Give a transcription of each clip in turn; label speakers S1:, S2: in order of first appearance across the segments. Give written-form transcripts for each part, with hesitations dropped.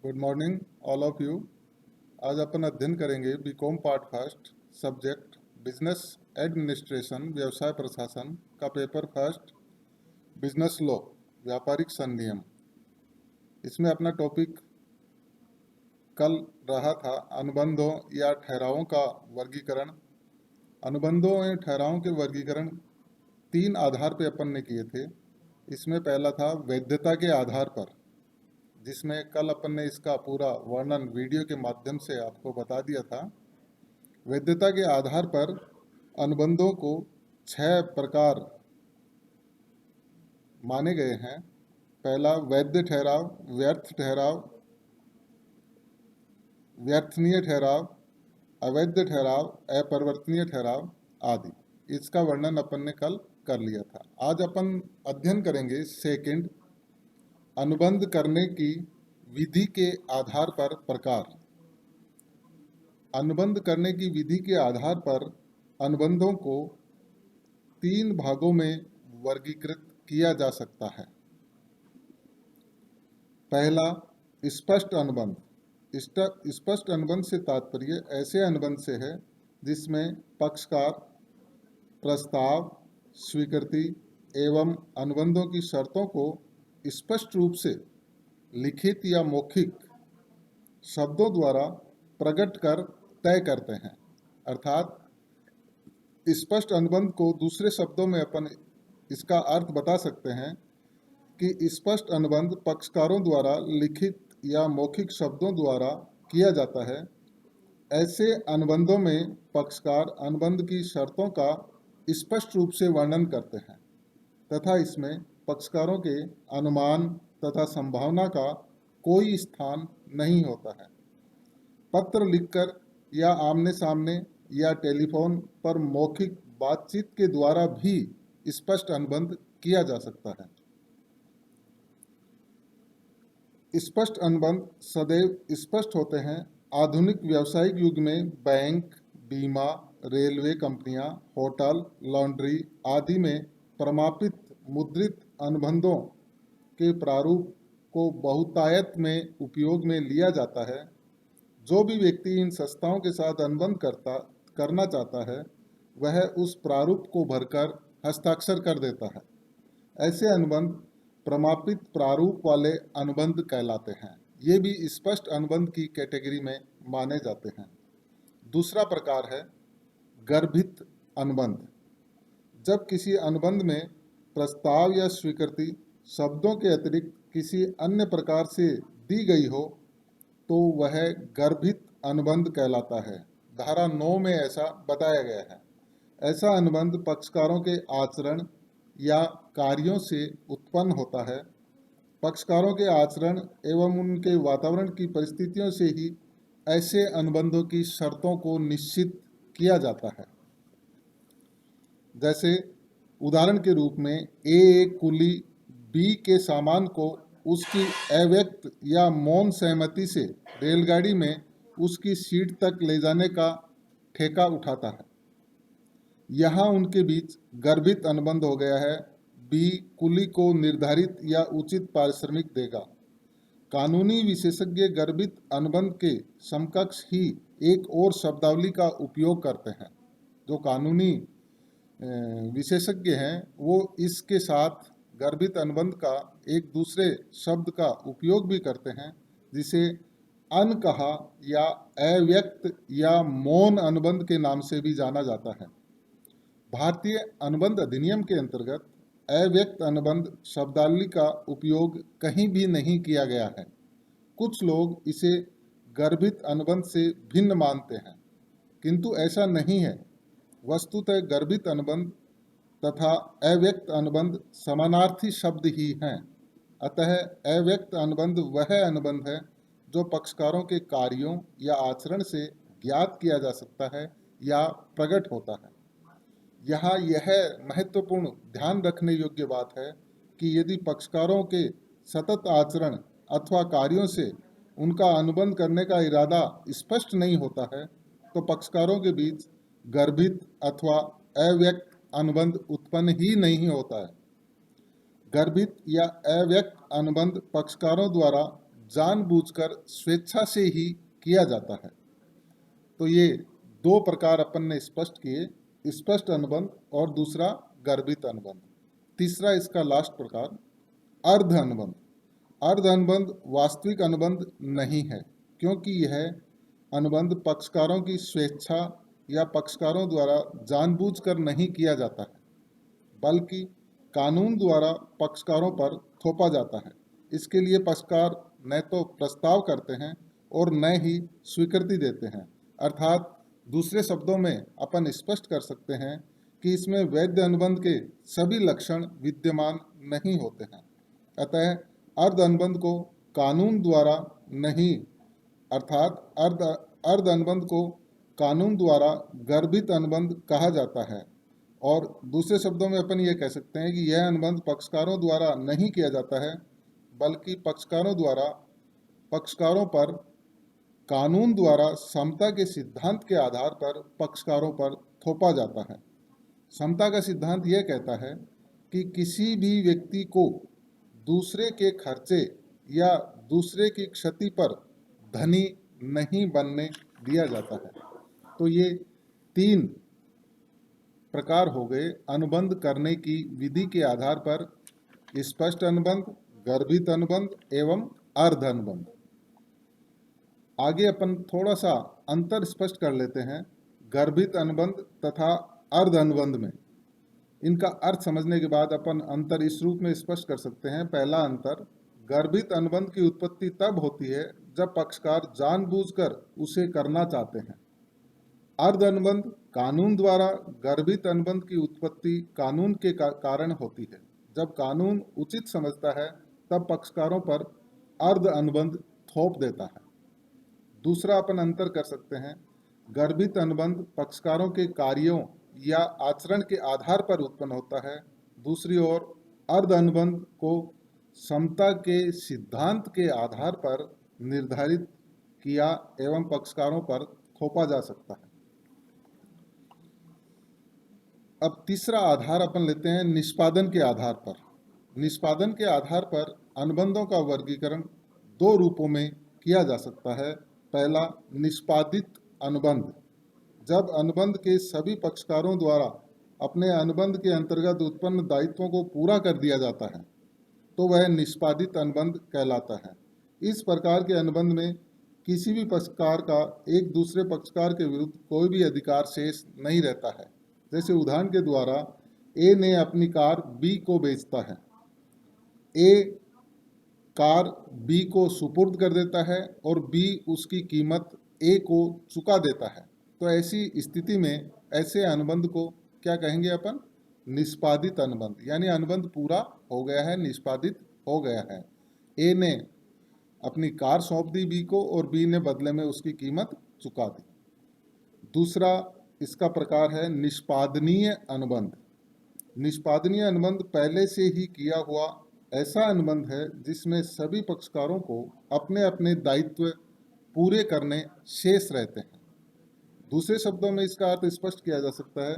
S1: Good morning all of you. आज अपन अध्ययन करेंगे BCom part first subject business administration व्यवसाय प्रशासन का पेपर फर्स्ट बिजनेस लॉ व्यापारिक संनियम। इसमें अपना टॉपिक कल रहा था अनुबंधों या ठहरावों का वर्गीकरण। अनुबंधों या ठहरावों के वर्गीकरण 3 आधार पे अपन ने किए थे। इसमें पहला था वैधता के आधार पर, जिसमें कल अपन ने इसका पूरा वर्णन वीडियो के माध्यम से आपको बता दिया था। वैधता के आधार पर अनुबंधों को 6 प्रकार माने गए हैं। पहला वैध ठहराव, व्यर्थ ठहराव, व्यर्थनीय ठहराव, अवैध ठहराव, अपरिवर्तनीय ठहराव आदि। इसका वर्णन अपन ने कल कर लिया था। आज अपन अध्ययन करेंगे सेकंड अनुबंध करने की विधि के आधार पर प्रकार। अनुबंध करने की विधि के आधार पर अनुबंधों को 3 भागों में वर्गीकृत किया जा सकता है। पहला स्पष्ट अनुबंध। स्पष्ट अनुबंध से तात्पर्य ऐसे अनुबंध से है जिसमें पक्षकार प्रस्ताव, स्वीकृति एवं अनुबंधों की शर्तों को स्पष्ट रूप से लिखित या मौखिक शब्दों द्वारा प्रकट कर तय करते हैं। अर्थात स्पष्ट अनुबंध को दूसरे शब्दों में अपन इसका अर्थ बता सकते हैं कि स्पष्ट अनुबंध पक्षकारों द्वारा लिखित या मौखिक शब्दों द्वारा किया जाता है। ऐसे अनुबंधों में पक्षकार अनुबंध की शर्तों का स्पष्ट रूप से वर्णन करते हैं तथा इसमें पक्षकारों के अनुमान तथा संभावना का कोई स्थान नहीं होता है। पत्र लिखकर या आमने सामने या टेलीफोन पर मौखिक बातचीत के द्वारा भी स्पष्ट अनुबंध किया जा सकता है। स्पष्ट अनुबंध सदैव स्पष्ट होते हैं। आधुनिक व्यावसायिक युग में बैंक, बीमा, रेलवे कंपनियां, होटल, लॉन्ड्री आदि में प्रमापित मुद्रित अनुबंधों के प्रारूप को बहुतायत में उपयोग में लिया जाता है। जो भी व्यक्ति इन संस्थाओं के साथ अनुबंध करना चाहता है वह उस प्रारूप को भरकर हस्ताक्षर कर देता है। ऐसे अनुबंध प्रमापित प्रारूप वाले अनुबंध कहलाते हैं। ये भी स्पष्ट अनुबंध की कैटेगरी में माने जाते हैं। दूसरा प्रकार है गर्भित अनुबंध। जब किसी अनुबंध में प्रस्ताव या स्वीकृति शब्दों के अतिरिक्त किसी अन्य प्रकार से दी गई हो तो वह गर्भित अनुबंध कहलाता है। धारा 9 में ऐसा बताया गया है। ऐसा अनुबंध पक्षकारों के आचरण या कार्यों से उत्पन्न होता है। पक्षकारों के आचरण एवं उनके वातावरण की परिस्थितियों से ही ऐसे अनुबंधों की शर्तों को निश्चित किया जाता है। जैसे उदाहरण के रूप में ए एक कुली बी के सामान को उसकी अव्यक्त या मौन सहमति से रेलगाड़ी में उसकी सीट तक ले जाने का ठेका उठाता है। यहाँ उनके बीच गर्भित अनुबंध हो गया है। बी कुली को निर्धारित या उचित पारिश्रमिक देगा। कानूनी विशेषज्ञ गर्भित अनुबंध के समकक्ष ही एक और शब्दावली का उपयोग करते हैं। जो कानूनी विशेषज्ञ हैं वो इसके साथ गर्भित अनुबंध का एक दूसरे शब्द का उपयोग भी करते हैं, जिसे अनकहा या अव्यक्त या मौन अनुबंध के नाम से भी जाना जाता है। भारतीय अनुबंध अधिनियम के अंतर्गत अव्यक्त अनुबंध शब्दावली का उपयोग कहीं भी नहीं किया गया है। कुछ लोग इसे गर्भित अनुबंध से भिन्न मानते हैं, किंतु ऐसा नहीं है। वस्तुतः गर्भित अनुबंध तथा अव्यक्त अनुबंध समानार्थी शब्द ही हैं। अतः अव्यक्त अनुबंध वह अनुबंध है जो पक्षकारों के कार्यों या आचरण से ज्ञात किया जा सकता है या प्रकट होता है। यहाँ यह महत्वपूर्ण ध्यान रखने योग्य बात है कि यदि पक्षकारों के सतत आचरण अथवा कार्यों से उनका अनुबंध करने का इरादा स्पष्ट नहीं होता है तो पक्षकारों के बीच गर्भित अथवा अव्यक्त अनुबंध उत्पन्न ही नहीं होता है। गर्भित या अव्यक्त अनुबंध पक्षकारों द्वारा जानबूझकर स्वेच्छा से ही किया जाता है। तो ये दो प्रकार अपन ने स्पष्ट किए, स्पष्ट अनुबंध और दूसरा गर्भित अनुबंध। तीसरा इसका लास्ट प्रकार अर्ध अनुबंध। अर्ध अनुबंध वास्तविक अनुबंध नहीं है, क्योंकि यह अनुबंध पक्षकारों की स्वेच्छा या पक्षकारों द्वारा जानबूझकर नहीं किया जाता है, बल्कि कानून द्वारा पक्षकारों पर थोपा जाता है। इसके लिए पक्षकार न तो प्रस्ताव करते हैं और न ही स्वीकृति देते हैं। अर्थात दूसरे शब्दों में अपन स्पष्ट कर सकते हैं कि इसमें वैध अनुबंध के सभी लक्षण विद्यमान नहीं होते हैं। अतः अर्ध अनुबंध को कानून द्वारा नहीं, अर्थात अर्ध अनुबंध को कानून द्वारा गर्भित अनुबंध कहा जाता है। और दूसरे शब्दों में अपन ये कह सकते हैं कि यह अनुबंध पक्षकारों द्वारा नहीं किया जाता है, बल्कि पक्षकारों पर कानून द्वारा समता के सिद्धांत के आधार पर पक्षकारों पर थोपा जाता है। समता का सिद्धांत यह कहता है कि किसी भी व्यक्ति को दूसरे के खर्चे या दूसरे की क्षति पर धनी नहीं बनने दिया जाता है। तो ये तीन प्रकार हो गए अनुबंध करने की विधि के आधार पर: स्पष्ट अनुबंध, गर्भित अनुबंध एवं अर्ध अनुबंध। आगे अपन थोड़ा सा अंतर स्पष्ट कर लेते हैं गर्भित अनुबंध तथा अर्ध अनुबंध में। इनका अर्थ समझने के बाद अपन अंतर इस रूप में स्पष्ट कर सकते हैं। पहला अंतर, गर्भित अनुबंध की उत्पत्ति तब होती है जब पक्षकार जानबूझकर उसे करना चाहते हैं। अर्ध अनुबंध कानून द्वारा गर्भित अनुबंध की उत्पत्ति कानून के कारण होती है। जब कानून उचित समझता है तब पक्षकारों पर अर्ध अनुबंध थोप देता है। दूसरा अपन अंतर कर सकते हैं, गर्भित अनुबंध पक्षकारों के कार्यों या आचरण के आधार पर उत्पन्न होता है। दूसरी ओर अर्ध अनुबंध को समता के सिद्धांत के आधार पर निर्धारित किया एवं पक्षकारों पर थोपा जा सकता है। अब तीसरा आधार अपन लेते हैं निष्पादन के आधार पर। निष्पादन के आधार पर अनुबंधों का वर्गीकरण दो रूपों में किया जा सकता है। पहला, निष्पादित अनुबंध। जब अनुबंध के सभी पक्षकारों द्वारा अपने अनुबंध के अंतर्गत उत्पन्न दायित्वों को पूरा कर दिया जाता है तो वह निष्पादित अनुबंध कहलाता है। इस प्रकार के अनुबंध में किसी भी पक्षकार का एक दूसरे पक्षकार के विरुद्ध कोई भी अधिकार शेष नहीं रहता है। जैसे उदाहरण के द्वारा ए ने अपनी कार बी को बेचता है, ए कार बी को सुपुर्द कर देता है और बी उसकी कीमत ए को चुका देता है। तो ऐसी स्थिति में ऐसे अनुबंध को क्या कहेंगे अपन? निष्पादित अनुबंध, यानी अनुबंध पूरा हो गया है, निष्पादित हो गया है। ए ने अपनी कार सौंप दी बी को और बी ने बदले में उसकी कीमत चुका दी। दूसरा इसका प्रकार है निष्पादनीय अनुबंध। निष्पादनीय अनुबंध पहले से ही किया हुआ ऐसा अनुबंध है जिसमें सभी पक्षकारों को अपने अपने दायित्व पूरे करने शेष रहते हैं। दूसरे शब्दों में इसका अर्थ स्पष्ट किया जा सकता है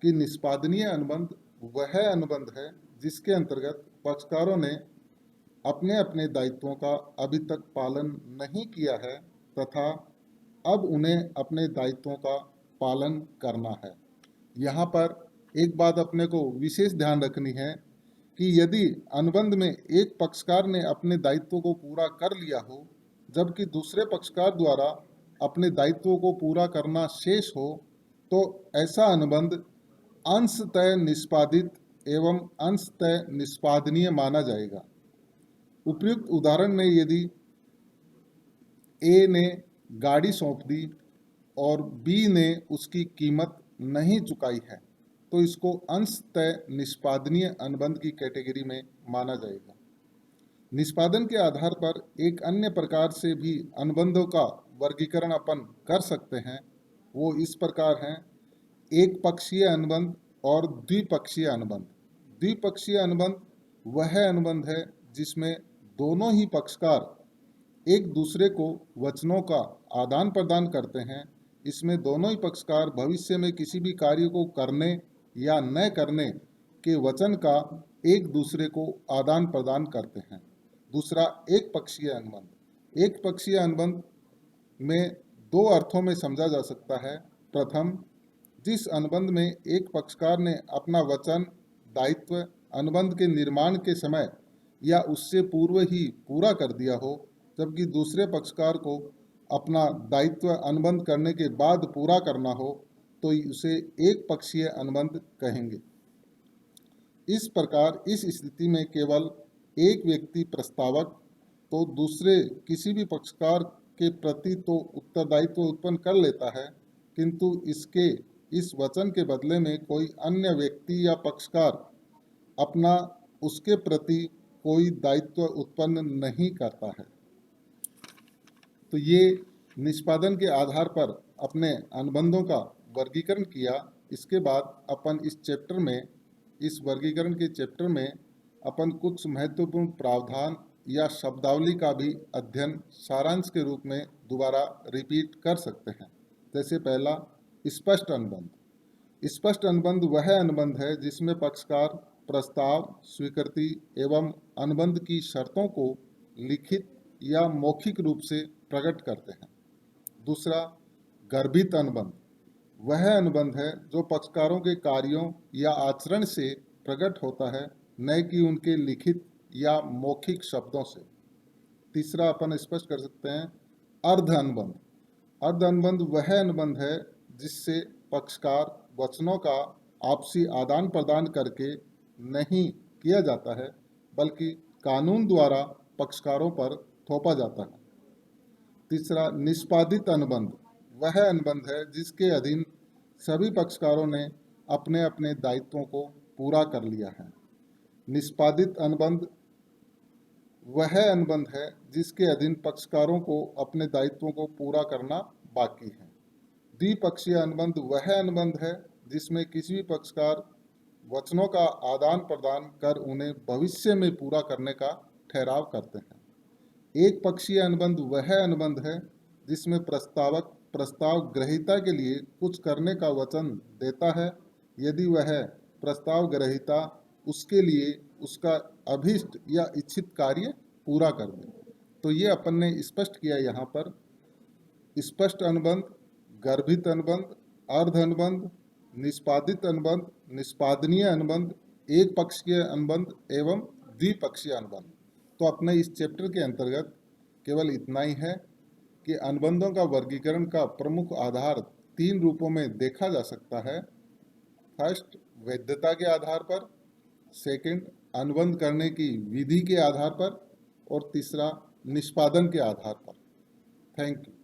S1: कि निष्पादनीय अनुबंध वह अनुबंध है जिसके अंतर्गत पक्षकारों ने अपने अपने दायित्वों का अभी तक पालन नहीं किया है तथा अब उन्हें अपने दायित्वों का पालन करना है। यहाँ पर एक बात अपने को विशेष ध्यान रखनी है कि यदि अनुबंध में एक पक्षकार ने अपने दायित्वों को पूरा कर लिया हो जबकि दूसरे पक्षकार द्वारा अपने दायित्वों को पूरा करना शेष हो तो ऐसा अनुबंध अंशतः निष्पादित एवं अंशतः निष्पादनीय माना जाएगा। उपयुक्त उदाहरण में यदि ए ने गाड़ी सौंप दी और बी ने उसकी कीमत नहीं चुकाई है तो इसको अंशतः निष्पादनीय अनुबंध की कैटेगरी में माना जाएगा। निष्पादन के आधार पर एक अन्य प्रकार से भी अनुबंधों का वर्गीकरण अपन कर सकते हैं। वो इस प्रकार हैं: एक पक्षीय अनुबंध और द्विपक्षीय अनुबंध। द्विपक्षीय अनुबंध वह अनुबंध है जिसमें दोनों ही पक्षकार एक दूसरे को वचनों का आदान प्रदान करते हैं। इसमें दोनों ही पक्षकार भविष्य में किसी भी कार्य को करने या न करने के वचन का एक दूसरे को आदान प्रदान करते हैं। दूसरा एक पक्षीय अनुबंध। एक पक्षीय अनुबंध में दो अर्थों में समझा जा सकता है। प्रथम, जिस अनुबंध में एक पक्षकार ने अपना वचन दायित्व अनुबंध के निर्माण के समय या उससे पूर्व ही पूरा कर दिया हो, जबकि दूसरे पक्षकार को अपना दायित्व अनुबंध करने के बाद पूरा करना हो, तो उसे एक पक्षीय अनुबंध कहेंगे। इस प्रकार इस स्थिति में केवल एक व्यक्ति प्रस्तावक तो दूसरे किसी भी पक्षकार के प्रति तो उत्तरदायित्व उत्पन्न कर लेता है, किंतु इसके इस वचन के बदले में कोई अन्य व्यक्ति या पक्षकार अपना उसके प्रति कोई दायित्व उत्पन्न नहीं करता है। तो ये निष्पादन के आधार पर अपने अनुबंधों का वर्गीकरण किया। इसके बाद अपन इस वर्गीकरण के चैप्टर में अपन कुछ महत्वपूर्ण प्रावधान या शब्दावली का भी अध्ययन सारांश के रूप में दोबारा रिपीट कर सकते हैं। जैसे पहला, स्पष्ट अनुबंध। स्पष्ट अनुबंध वह अनुबंध है जिसमें पक्षकार प्रस्ताव, स्वीकृति एवं अनुबंध की शर्तों को लिखित या मौखिक रूप से प्रकट करते हैं। दूसरा, गर्भित अनुबंध। वह अनुबंध है जो पक्षकारों के कार्यों या आचरण से प्रकट होता है, न कि उनके लिखित या मौखिक शब्दों से। तीसरा अपन स्पष्ट कर सकते हैं, अर्ध अनुबंध। अर्ध अनुबंध वह अनुबंध है जिससे पक्षकार वचनों का आपसी आदान प्रदान करके नहीं किया जाता है, बल्कि कानून द्वारा पक्षकारों पर थोपा जाता है। तीसरा, निष्पादित अनुबंध। वह अनुबंध है जिसके अधीन सभी पक्षकारों ने अपने अपने दायित्वों को पूरा कर लिया है। निष्पादित अनुबंध वह अनुबंध है जिसके अधीन पक्षकारों को अपने दायित्वों को पूरा करना बाकी है। द्विपक्षीय अनुबंध वह अनुबंध है जिसमें किसी भी पक्षकार वचनों का आदान प्रदान कर उन्हें भविष्य में पूरा करने का ठहराव करते हैं। एक पक्षीय अनुबंध वह अनुबंध है जिसमें प्रस्तावक प्रस्ताव ग्रहीता के लिए कुछ करने का वचन देता है, यदि वह प्रस्ताव ग्रहीता उसके लिए उसका अभीष्ट या इच्छित कार्य पूरा कर दे। तो ये अपन ने स्पष्ट किया यहाँ पर। स्पष्ट अनुबंध, गर्भित अनुबंध, अर्ध अनुबंध, निष्पादित अनुबंध, निष्पादनीय अनुबंध, एक पक्षीय अनुबंध एवं द्विपक्षीय अनुबंध। तो अपने इस चैप्टर के अंतर्गत केवल इतना ही है कि अनुबंधों का वर्गीकरण का प्रमुख आधार 3 रूपों में देखा जा सकता है। फर्स्ट, वैधता के आधार पर। सेकंड, अनुबंध करने की विधि के आधार पर। और तीसरा, निष्पादन के आधार पर। Thank you.